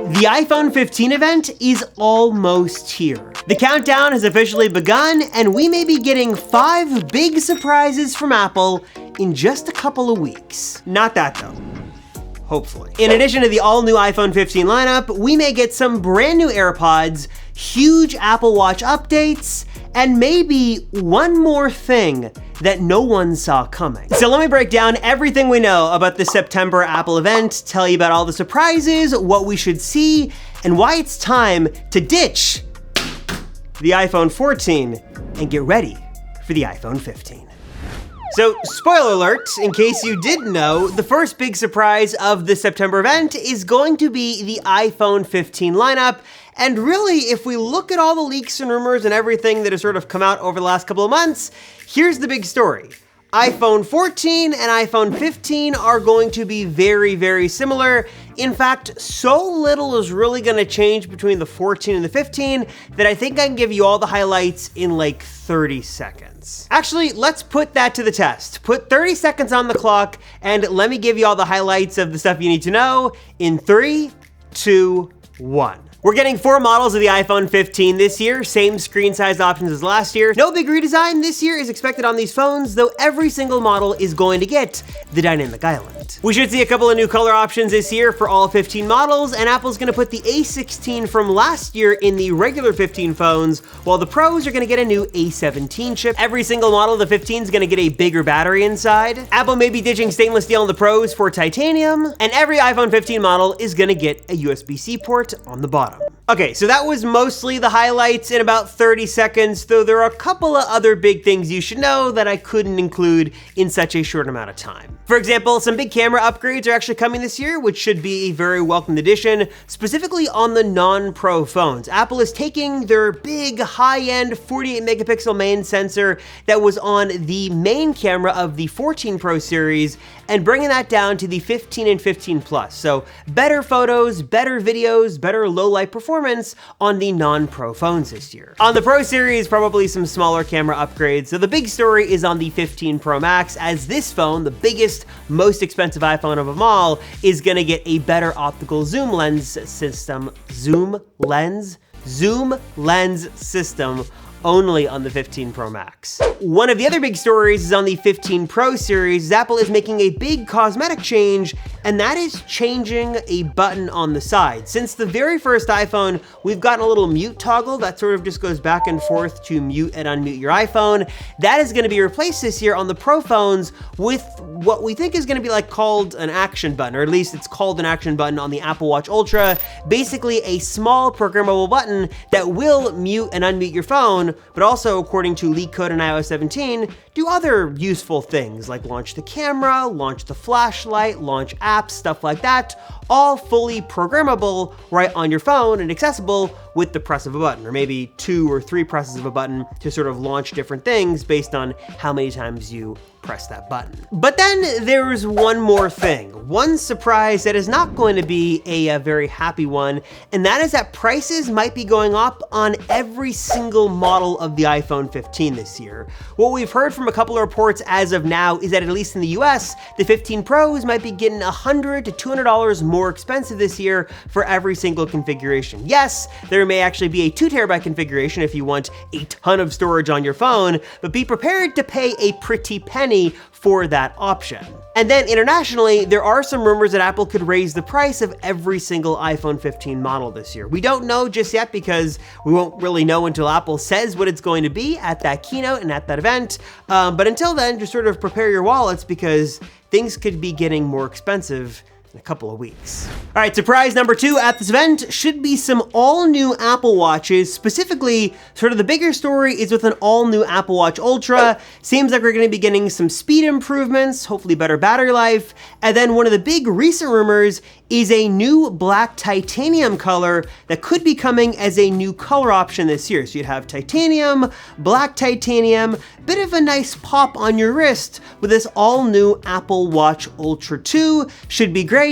The iPhone 15 event is almost here. The countdown has officially begun, and we may be getting 5 big surprises from Apple in just a couple of weeks. Not that though. Hopefully. In addition to the all-new iPhone 15 lineup, we may get some brand new AirPods, huge Apple Watch updates, and maybe one more thing that no one saw coming. So let me break down everything we know about the September Apple event, tell you about all the surprises, what we should see, and why it's time to ditch the iPhone 14 and get ready for the iPhone 15. So, spoiler alert, in case you didn't know, the first big surprise of the September event is going to be the iPhone 15 lineup. And really, if we look at all the leaks and rumors and everything that has sort of come out over the last couple of months, here's the big story. iPhone 14 and iPhone 15 are going to be very, very similar. In fact, so little is really gonna change between the 14 and the 15 that I think I can give you all the highlights in like 30 seconds. Actually, let's put that to the test. Put 30 seconds on the clock and let me give you all the highlights of the stuff you need to know in 3, 2, 1. We're getting 4 models of the iPhone 15 this year, same screen size options as last year. No big redesign this year is expected on these phones, though every single model is going to get the dynamic island. We should see a couple of new color options this year for all 15 models, and Apple's gonna put the A16 from last year in the regular 15 phones, while the Pros are gonna get a new A17 chip. Every single model of the 15 is gonna get a bigger battery inside. Apple may be ditching stainless steel on the Pros for titanium, and every iPhone 15 model is gonna get a USB-C port on the bottom. Okay, so that was mostly the highlights in about 30 seconds, though there are a couple of other big things you should know that I couldn't include in such a short amount of time. For example, some big camera upgrades are actually coming this year, which should be a very welcomed addition, specifically on the non-Pro phones. Apple is taking their big high-end 48 megapixel main sensor that was on the main camera of the 14 Pro series and bringing that down to the 15 and 15 Plus. So better photos, better videos, better low-light performance on the non-Pro phones this year. On the Pro series, probably some smaller camera upgrades. So the big story is on the 15 Pro Max, as this phone, the biggest, most expensive iPhone of them all, is gonna get a better optical zoom lens system. Zoom lens system only on the 15 Pro Max. One of the other big stories is on the 15 Pro series. Apple is making a big cosmetic change, and that is changing a button on the side. Since the very first iPhone, we've gotten a little mute toggle that sort of just goes back and forth to mute and unmute your iPhone. That is gonna be replaced this year on the Pro phones with what we think is gonna be like called an action button, or at least it's called an action button on the Apple Watch Ultra. Basically a small programmable button that will mute and unmute your phone, but also, according to leak code in iOS 17, do other useful things like launch the camera, launch the flashlight, launch apps, stuff like that, all fully programmable right on your phone and accessible with the press of a button, or maybe 2 or 3 presses of a button to sort of launch different things based on how many times you press that button. But then there's one more thing, one surprise that is not going to be a very happy one, and that is that prices might be going up on every single model of the iPhone 15 this year. What we've heard from a couple of reports as of now is that at least in the US, the 15 Pros might be getting $100 to $200 more expensive this year for every single configuration. Yes, there may actually be a 2 terabyte configuration if you want a ton of storage on your phone, but be prepared to pay a pretty penny for that option. And then internationally, there are some rumors that Apple could raise the price of every single iPhone 15 model this year. We don't know just yet because we won't really know until Apple says what it's going to be at that keynote and at that event. But until then, just sort of prepare your wallets because things could be getting more expensive in a couple of weeks. All right, surprise number 2 at this event should be some all-new Apple Watches. Specifically, sort of the bigger story is with an all-new Apple Watch Ultra. Seems like we're gonna be getting some speed improvements, hopefully better battery life. And then one of the big recent rumors is a new black titanium color that could be coming as a new color option this year. So you'd have titanium, black titanium, bit of a nice pop on your wrist with this all-new Apple Watch Ultra 2. Should be great.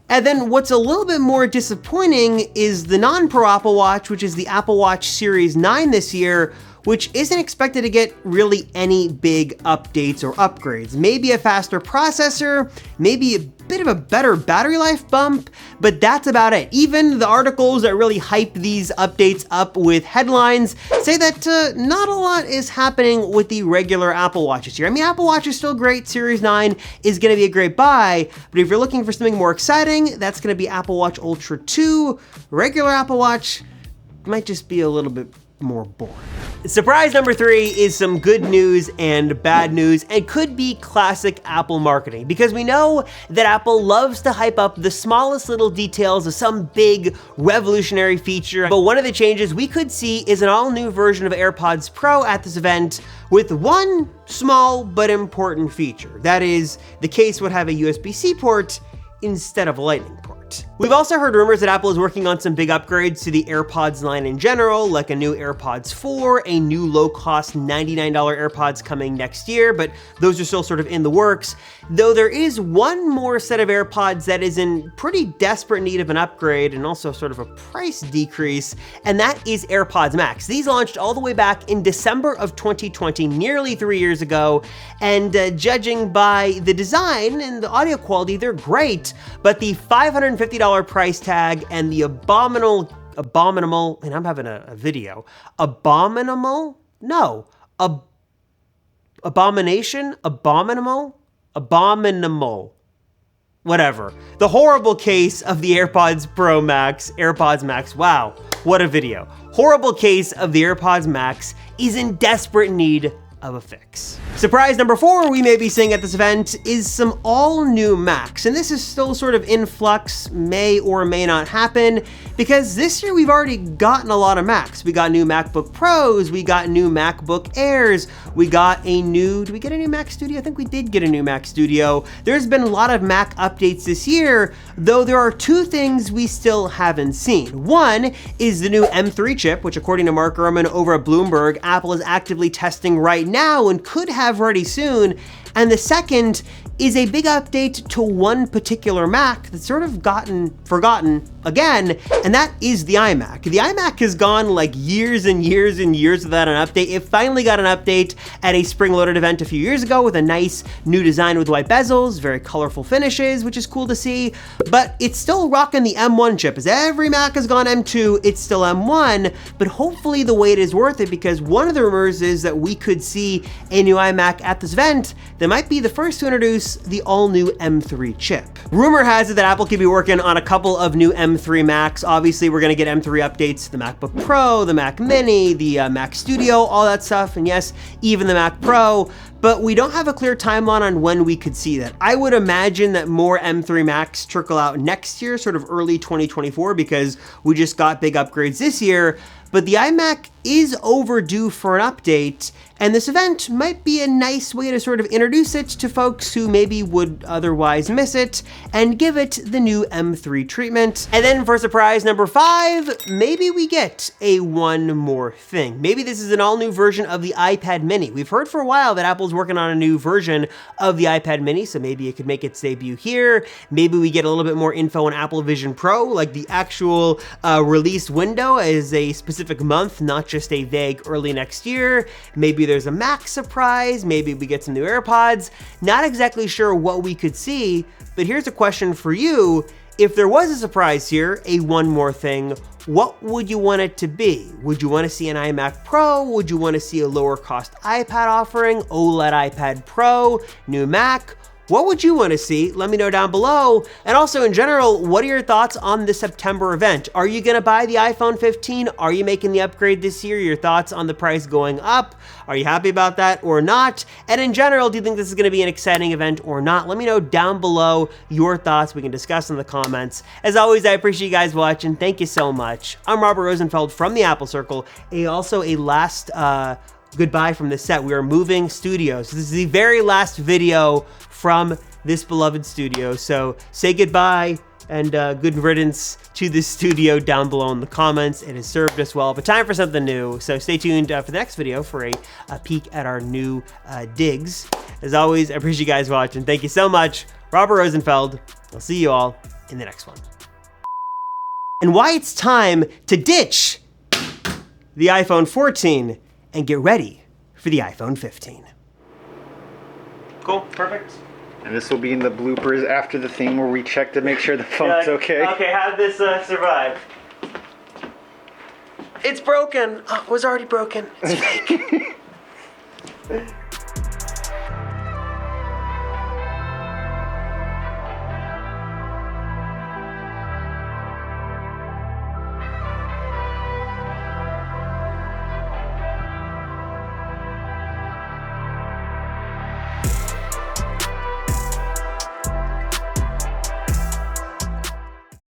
And then what's a little bit more disappointing is the non-Pro Apple Watch, which is the Apple Watch Series 9 this year, which isn't expected to get really any big updates or upgrades. Maybe a faster processor, maybe a bit of a better battery life bump, but that's about it. Even the articles that really hype these updates up with headlines say that not a lot is happening with the regular Apple Watch this year. I mean, Apple Watch is still great. Series 9 is gonna be a great buy, but if you're looking for something more exciting, that's gonna be Apple Watch Ultra 2. Regular Apple Watch might just be a little bit more boring. Surprise number 3 is some good news and bad news, and could be classic Apple marketing, because we know that Apple loves to hype up the smallest little details of some big revolutionary feature. But one of the changes we could see is an all-new version of AirPods Pro at this event, with one small but important feature. That is, the case would have a USB-C port instead of a Lightning port. We've also heard rumors that Apple is working on some big upgrades to the AirPods line in general, like a new AirPods 4, a new low-cost $99 AirPods coming next year, but those are still sort of in the works. Though there is one more set of AirPods that is in pretty desperate need of an upgrade and also sort of a price decrease, and that is AirPods Max. These launched all the way back in December of 2020, nearly 3 years ago, and judging by the design and the audio quality, they're great, but the $550 price tag and the abominable, and I'm having a video, abominable, whatever. The horrible case of the AirPods Max, wow, what a video. Horrible case of the AirPods Max is in desperate need of a fix. Surprise number 4 we may be seeing at this event is some all-new Macs, and this is still sort of in flux, may or may not happen, because this year we've already gotten a lot of Macs. We got new MacBook Pros, we got new MacBook Airs, we got a new, did we get a new Mac Studio? I think we did get a new Mac Studio. There's been a lot of Mac updates this year, though there are 2 things we still haven't seen. One is the new M3 chip, which according to Mark Gurman over at Bloomberg, Apple is actively testing right now and could have ready soon. And the second is a big update to one particular Mac that's sort of gotten forgotten again, and that is the iMac. The iMac has gone like years and years and years without an update. It finally got an update at a spring-loaded event a few years ago with a nice new design with white bezels, very colorful finishes, which is cool to see, but it's still rocking the M1 chip. As every Mac has gone M2, it's still M1, but hopefully the wait is worth it, because one of the rumors is that we could see a new iMac at this event that might be the first to introduce the all-new M3 chip. Rumor has it that Apple could be working on a couple of new M3 Macs. Obviously, we're gonna get M3 updates to the MacBook Pro, the Mac Mini, the Mac Studio, all that stuff, and yes, even the Mac Pro, but we don't have a clear timeline on when we could see that. I would imagine that more M3 Macs trickle out next year, sort of early 2024, because we just got big upgrades this year, but the iMac is overdue for an update, and this event might be a nice way to sort of introduce it to folks who maybe would otherwise miss it and give it the new M3 treatment. And then for surprise number 5, maybe we get a one more thing. Maybe this is an all-new version of the iPad mini. We've heard for a while that Apple's working on a new version of the iPad mini, so maybe it could make its debut here. Maybe we get a little bit more info on Apple Vision Pro, like the actual release window as a specific month, not just a vague early next year. Maybe there's a Mac surprise, maybe we get some new AirPods. Not exactly sure what we could see, but here's a question for you. If there was a surprise here, a one more thing, what would you want it to be? Would you want to see an iMac Pro? Would you want to see a lower cost iPad offering, OLED iPad Pro, new Mac? What would you want to see? Let me know down below. And also in general, what are your thoughts on the September event? Are you gonna buy the iPhone 15? Are you making the upgrade this year? Your thoughts on the price going up? Are you happy about that or not? And in general, do you think this is gonna be an exciting event or not? Let me know down below your thoughts. We can discuss in the comments. As always, I appreciate you guys watching. Thank you so much. I'm Robert Rosenfeld from the Apple Circle. Also a last goodbye from the set. We are moving studios. This is the very last video from this beloved studio. So say goodbye and good riddance to this studio down below in the comments. It has served us well, but time for something new. So stay tuned for the next video for a peek at our new digs. As always, I appreciate you guys watching. Thank you so much. Robert Rosenfeld. I'll see you all in the next one. And why it's time to ditch the iPhone 14 and get ready for the iPhone 15. Cool, perfect. And this will be in the bloopers after the thing where we check to make sure the phone's okay. Okay, how did this survive? It's broken. Oh, it was already broken. It's fake.